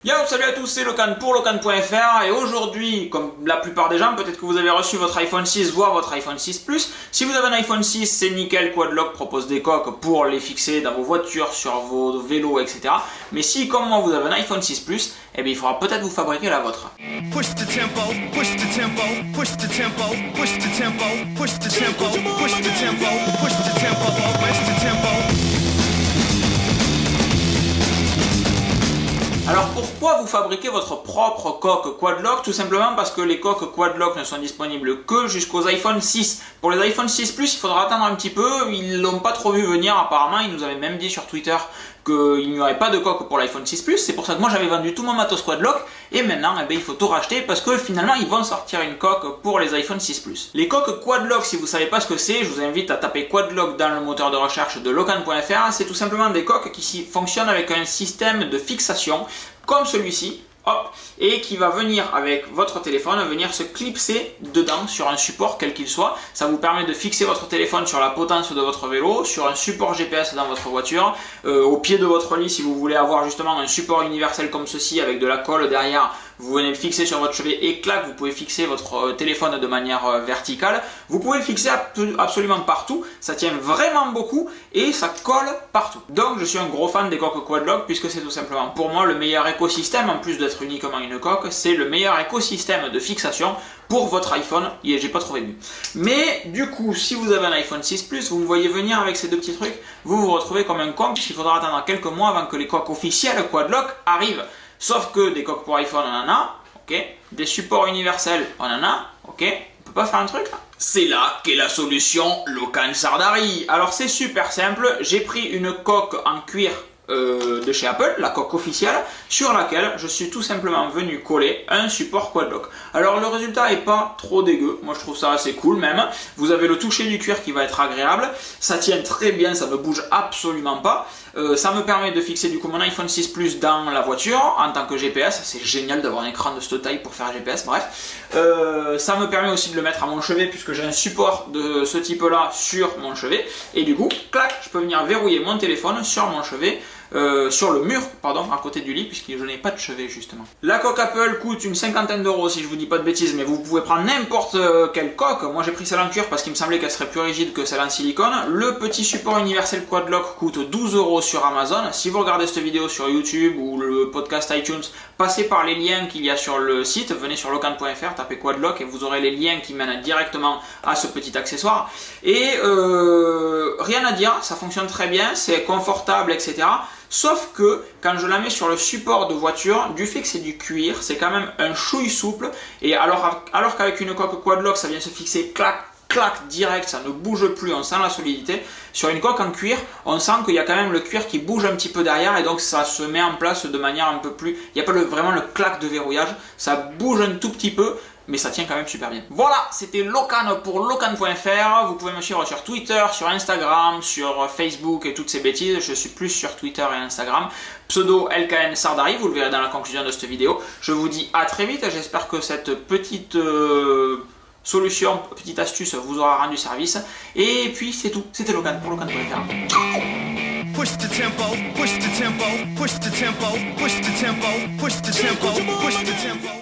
Yo, salut à tous, c'est Locan pour Locan.fr et aujourd'hui, comme la plupart des gens, peut-être que vous avez reçu votre iPhone 6, voire votre iPhone 6 Plus. Si vous avez un iPhone 6, c'est nickel, Quadlock propose des coques pour les fixer dans vos voitures, sur vos vélos, etc. Mais si, comme moi, vous avez un iPhone 6 Plus, eh bien, il faudra peut-être vous fabriquer la vôtre. Push the tempo, push the tempo, push the tempo, push the tempo, push the tempo, push the tempo, push the tempo, push the tempo. Alors pourquoi vous fabriquez votre propre coque Quadlock? Tout simplement parce que les coques Quadlock ne sont disponibles que jusqu'aux iPhone 6. Pour les iPhone 6 Plus, il faudra attendre un petit peu, ils l'ont pas trop vu venir apparemment, ils nous avaient même dit sur Twitter qu'il n'y aurait pas de coque pour l'iPhone 6 Plus, c'est pour ça que moi j'avais vendu tout mon matos Quadlock, et maintenant eh bien, il faut tout racheter parce que finalement ils vont sortir une coque pour les iPhone 6 Plus. Les coques Quadlock, si vous ne savez pas ce que c'est, je vous invite à taper Quadlock dans le moteur de recherche de Locan.fr, c'est tout simplement des coques qui fonctionnent avec un système de fixation comme celui-ci, hop, et qui va venir avec votre téléphone, venir se clipser dedans sur un support quel qu'il soit. Ça vous permet de fixer votre téléphone sur la potence de votre vélo, sur un support GPS dans votre voiture, au pied de votre lit si vous voulez avoir justement un support universel comme ceci avec de la colle derrière. Vous venez le fixer sur votre chevet et clac, vous pouvez fixer votre téléphone de manière verticale. Vous pouvez le fixer absolument partout, ça tient vraiment beaucoup et ça colle partout. Donc je suis un gros fan des coques Quadlock puisque c'est tout simplement pour moi le meilleur écosystème, en plus d'être uniquement une coque, c'est le meilleur écosystème de fixation pour votre iPhone, et j'ai pas trouvé mieux. Mais du coup, si vous avez un iPhone 6 Plus, vous me voyez venir avec ces deux petits trucs, vous vous retrouvez comme un con puisqu'il faudra attendre quelques mois avant que les coques officielles Quadlock arrivent. Sauf que des coques pour iPhone, on en a, ok. Des supports universels, on en a, ok. On peut pas faire un truc là? C'est là qu'est la solution Locan Sardari. Alors c'est super simple, j'ai pris une coque en cuir de chez Apple, la coque officielle, sur laquelle je suis tout simplement venu coller un support Quadlock. Alors le résultat est pas trop dégueu, moi je trouve ça assez cool même. Vous avez le toucher du cuir qui va être agréable, ça tient très bien, ça ne bouge absolument pas. Ça me permet de fixer du coup mon iPhone 6 Plus dans la voiture en tant que GPS, c'est génial d'avoir un écran de cette taille pour faire GPS, bref. Ça me permet aussi de le mettre à mon chevet puisque j'ai un support de ce type là sur mon chevet, et du coup, clac, je peux venir verrouiller mon téléphone sur mon chevet. Sur le mur, pardon, à côté du lit, puisque je n'ai pas de chevet justement. La coque Apple coûte une cinquantaine d'euros si je vous dis pas de bêtises, mais vous pouvez prendre n'importe quelle coque. Moi j'ai pris celle en cuir parce qu'il me semblait qu'elle serait plus rigide que celle en silicone. Le petit support universel Quadlock coûte 12 euros sur Amazon. Si vous regardez cette vidéo sur YouTube ou le podcast iTunes, passez par les liens qu'il y a sur le site, venez sur Locan.fr, tapez Quadlock et vous aurez les liens qui mènent directement à ce petit accessoire. Et rien à dire, ça fonctionne très bien, c'est confortable, etc. Sauf que quand je la mets sur le support de voiture, du fait que c'est du cuir, c'est quand même un chouille souple. Et alors qu'avec une coque Quadlock, ça vient se fixer clac, clac, direct, ça ne bouge plus, on sent la solidité. Sur une coque en cuir, on sent qu'il y a quand même le cuir qui bouge un petit peu derrière et donc ça se met en place de manière un peu plus... Il n'y a pas vraiment le clac de verrouillage, ça bouge un tout petit peu, mais ça tient quand même super bien. Voilà, c'était Locan pour Locan.fr. Vous pouvez me suivre sur Twitter, sur Instagram, sur Facebook et toutes ces bêtises. Je suis plus sur Twitter et Instagram. Pseudo LKN Sardari, vous le verrez dans la conclusion de cette vidéo. Je vous dis à très vite. J'espère que cette petite solution, petite astuce vous aura rendu service. Et puis c'est tout. C'était Locan pour Locan.fr. Ciao. Push the tempo, push the tempo, push the tempo, push the tempo, push the tempo, push the tempo.